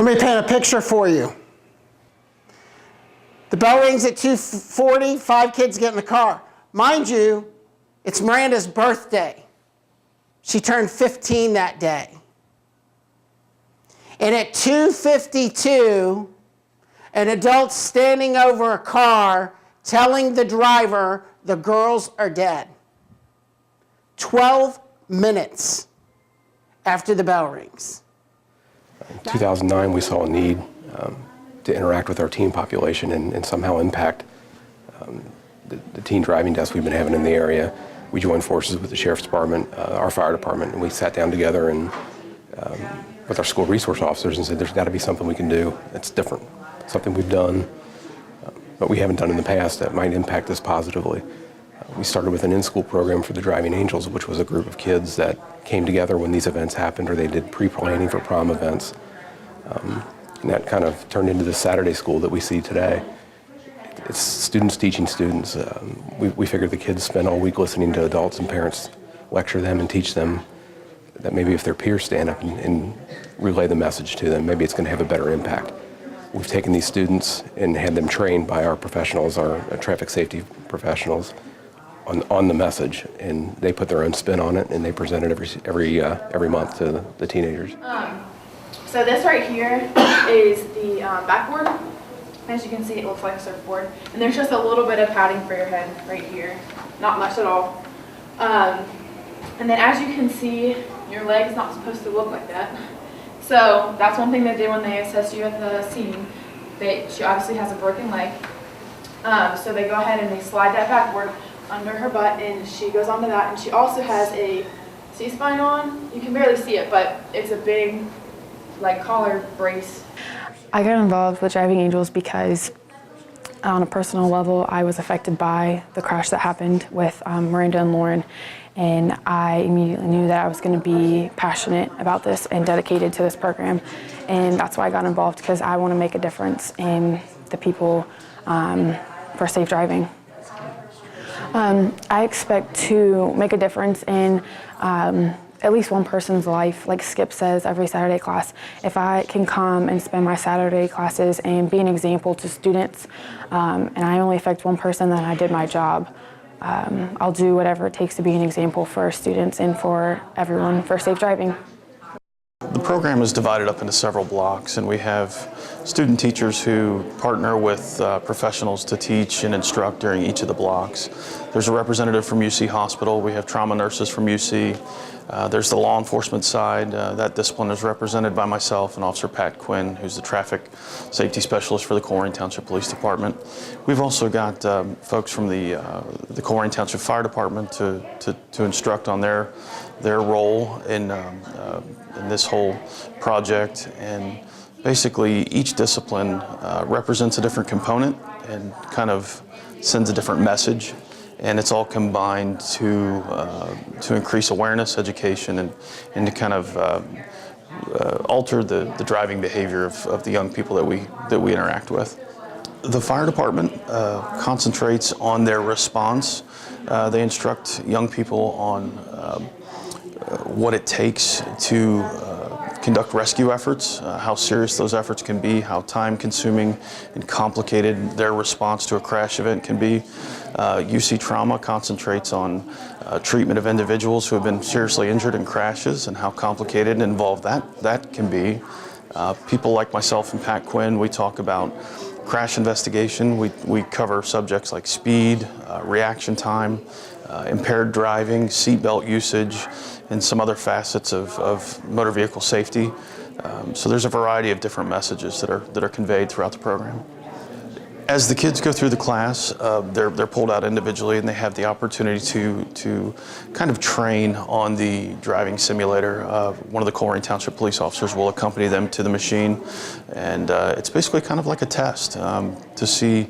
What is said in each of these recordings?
Let me paint a picture for you. The bell rings at 2:40, 5 kids get in the car. Mind you, it's Miranda's birthday. She turned 15 that day. And at 2:52, an adult standing over a car telling the driver the girls are dead. 12 minutes after the bell rings. In 2009, we saw a need to interact with our teen population and somehow impact the teen driving deaths we've been having in the area. We joined forces with the Sheriff's Department, our fire department, and we sat down together and with our school resource officers and said, there's got to be something we can do that's different, something we've done, but we haven't done in the past that might impact us positively. We started with an in-school program for the Driving Angels, which was a group of kids that came together when these events happened, or they did pre-planning for prom events. And that kind of turned into the Saturday school that we see today. It's students teaching students. We figured the kids spend all week listening to adults and parents lecture them and teach them that maybe if their peers stand up and relay the message to them, maybe it's going to have a better impact. We've taken these students and had them trained by our professionals, our traffic safety professionals, on the message, and they put their own spin on it, and they present it every month to the teenagers. So this right here is the backboard. As you can see, it looks like a surfboard, and there's just a little bit of padding for your head right here, not much at all. And then as you can see, your leg's not supposed to look like that. So that's one thing they did when they assessed you at the scene. She obviously has a broken leg. So they go ahead and they slide that backboard under her butt, and she goes onto that. And she also has a C-spine on. You can barely see it, but it's a big, like, collar brace. I got involved with Driving Angels because on a personal level, I was affected by the crash that happened with Miranda and Lauren. And I immediately knew that I was going to be passionate about this and dedicated to this program. And that's why I got involved, because I want to make a difference in the people for safe driving. I expect to make a difference in at least one person's life. Like Skip says every Saturday class, if I can come and spend my Saturday classes and be an example to students, and I only affect one person, then I did my job. I'll do whatever it takes to be an example for students and for everyone for safe driving. The program is divided up into several blocks, and we have student teachers who partner with professionals to teach and instruct during each of the blocks. There's a representative from UC Hospital. We have trauma nurses from UC. There's the law enforcement side. That discipline is represented by myself and Officer Pat Quinn, who's the traffic safety specialist for the Colerain Township Police Department. We've also got folks from the Colerain Township Fire Department to instruct on their role in this whole project. And basically each discipline represents a different component and kind of sends a different message. And it's all combined to increase awareness, education, and to kind of alter the driving behavior of the young people that we interact with. The fire department concentrates on their response. They instruct young people on what it takes to conduct rescue efforts, how serious those efforts can be, how time-consuming and complicated their response to a crash event can be. UC Trauma concentrates on treatment of individuals who have been seriously injured in crashes and how complicated and involved that can be. People like myself and Pat Quinn, we talk about crash investigation. We cover subjects like speed, reaction time, impaired driving, seatbelt usage, and some other facets of motor vehicle safety. So there's a variety of different messages that are conveyed throughout the program. As the kids go through the class, they're pulled out individually, and they have the opportunity to kind of train on the driving simulator. One of the Colerain Township police officers will accompany them to the machine, and it's basically kind of like a test to see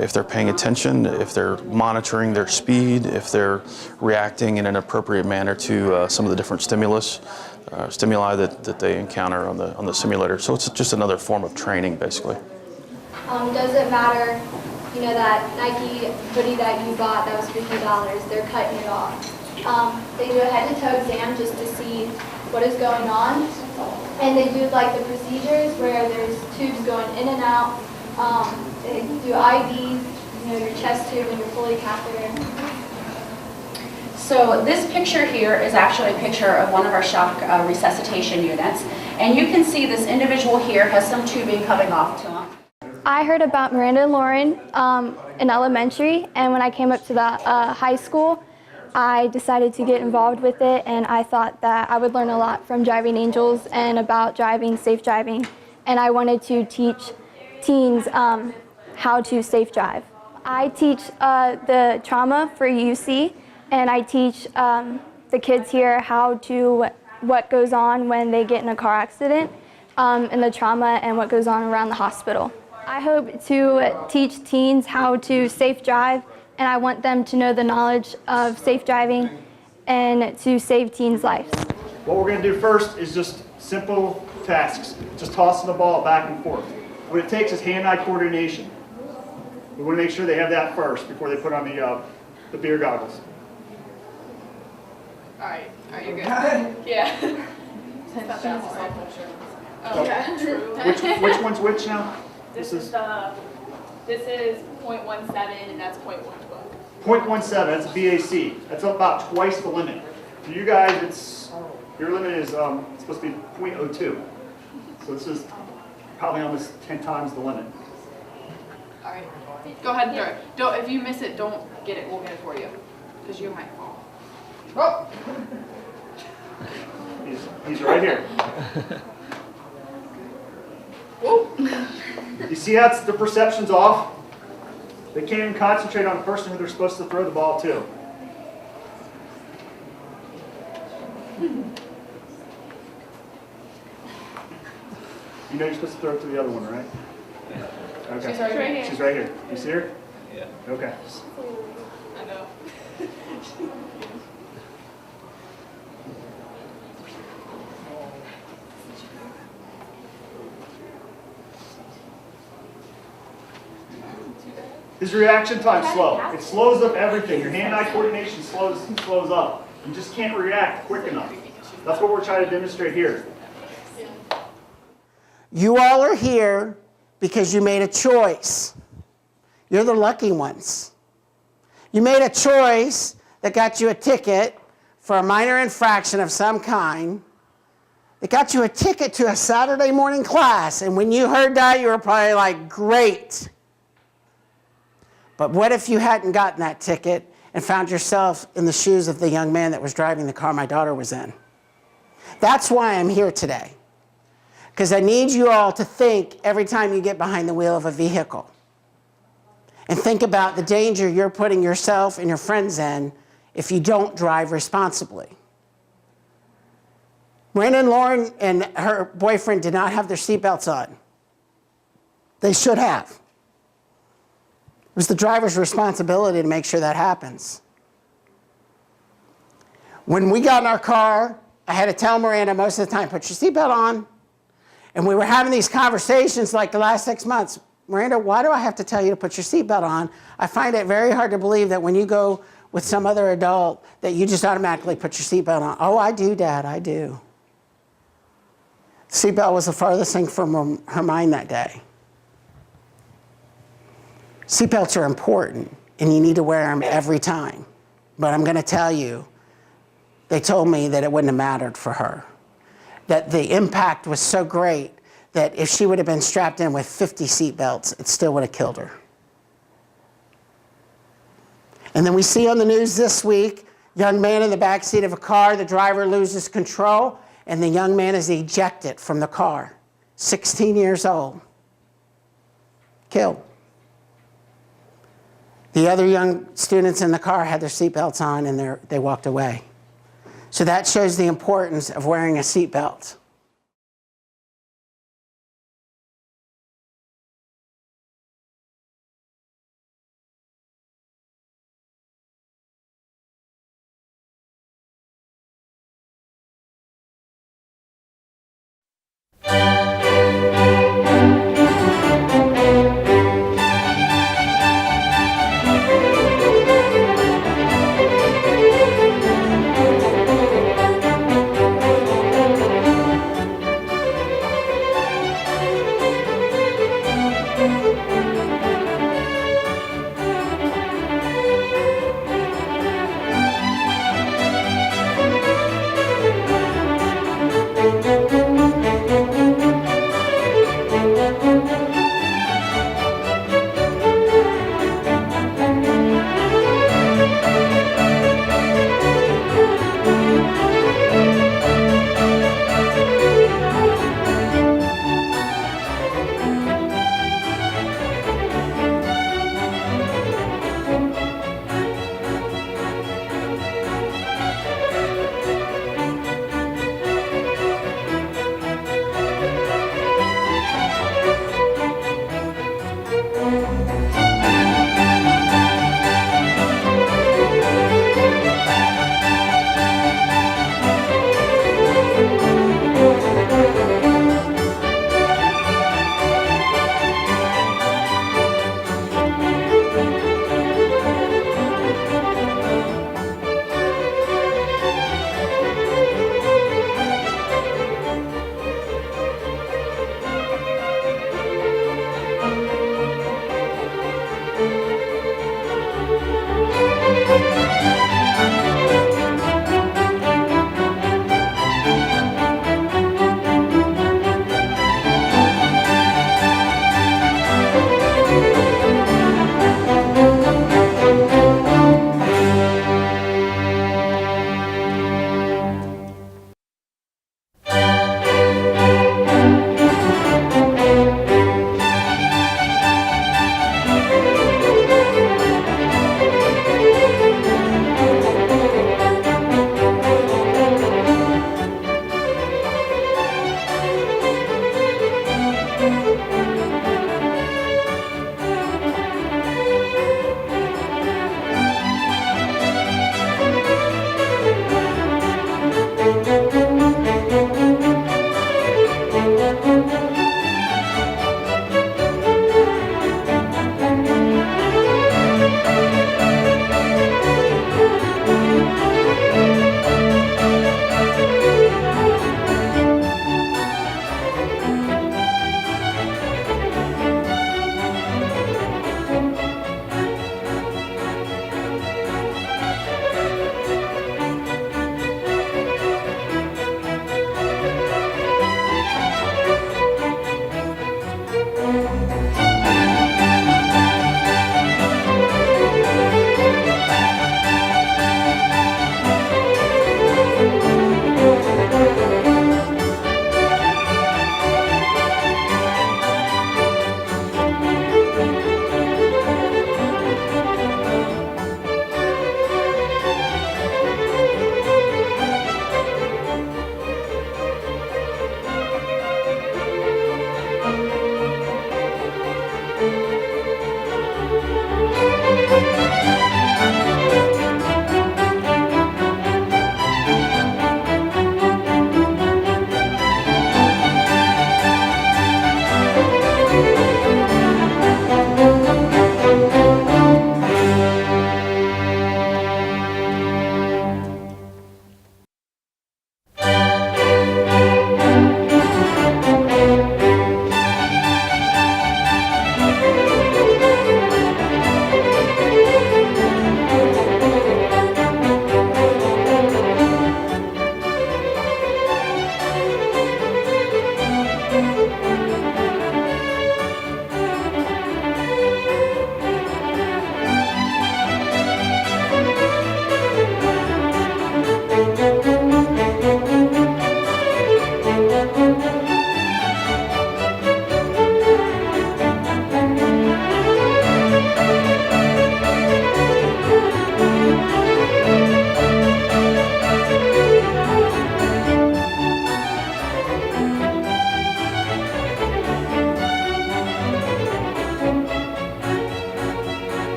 if they're paying attention, if they're monitoring their speed, if they're reacting in an appropriate manner to some of the different stimuli that they encounter on the simulator. So it's just another form of training, basically. Does it matter, that Nike hoodie that you bought that was $50, they're cutting it off? They do a head-to-toe exam just to see what is going on. And they do like the procedures where there's tubes going in and out. They do IVs, your chest tube and your Foley catheter. So this picture here is actually a picture of one of our shock resuscitation units. And you can see this individual here has some tubing coming off to him. I heard about Miranda and Lauren in elementary, and when I came up to the high school, I decided to get involved with it, and I thought that I would learn a lot from Driving Angels and about driving, safe driving, and I wanted to teach teens how to safe drive. I teach the trauma for UC, and I teach the kids here what goes on when they get in a car accident, and the trauma and what goes on around the hospital. I hope to teach teens how to safe drive, and I want them to know the knowledge of safe driving and to save teens' lives. What we're going to do first is just simple tasks, just tossing the ball back and forth. What it takes is hand-eye coordination. We want to make sure they have that first before they put on the beer goggles. All right, you're good. Yeah. I thought that was all picture. Oh, yeah, true. Which one's which now? This is 0.17 and that's 0.112. 0.17, that's BAC. That's about twice the limit. For you guys, your limit is supposed to be 0.02. So this is probably almost 10 times the limit. All right, go ahead and throw it. Don't, if you miss it, don't get it. We'll get it for you, because you might fall. Oh. He's right here. Whoa. You see how the perception's off? They can't even concentrate on the person who they're supposed to throw the ball to. You know you're supposed to throw it to the other one, right? Okay. She's right here. She's right here. You see her? Yeah. Okay. I know. His reaction time's slow. It slows up everything. Your hand-eye coordination slows up. You just can't react quick enough. That's what we're trying to demonstrate here. You all are here because you made a choice. You're the lucky ones. You made a choice that got you a ticket for a minor infraction of some kind. It got you a ticket to a Saturday morning class, and when you heard that, you were probably like, great. But what if you hadn't gotten that ticket and found yourself in the shoes of the young man that was driving the car my daughter was in? That's why I'm here today. Because I need you all to think every time you get behind the wheel of a vehicle. And think about the danger you're putting yourself and your friends in if you don't drive responsibly. Miranda and Lauren and her boyfriend did not have their seatbelts on. They should have. It was the driver's responsibility to make sure that happens. When we got in our car, I had to tell Miranda most of the time, put your seatbelt on. And we were having these conversations like the last 6 months. Miranda, why do I have to tell you to put your seatbelt on? I find it very hard to believe that when you go with some other adult that you just automatically put your seatbelt on. Oh, I do, Dad, I do. Seatbelt was the farthest thing from her mind that day. Seatbelts are important, and you need to wear them every time. But I'm going to tell you, they told me that it wouldn't have mattered for her. That the impact was so great that if she would have been strapped in with 50 seatbelts, it still would have killed her. And then we see on the news this week, young man in the back seat of a car, the driver loses control, and the young man is ejected from the car. 16 years old. Killed. The other young students in the car had their seatbelts on and they walked away. So that shows the importance of wearing a seatbelt.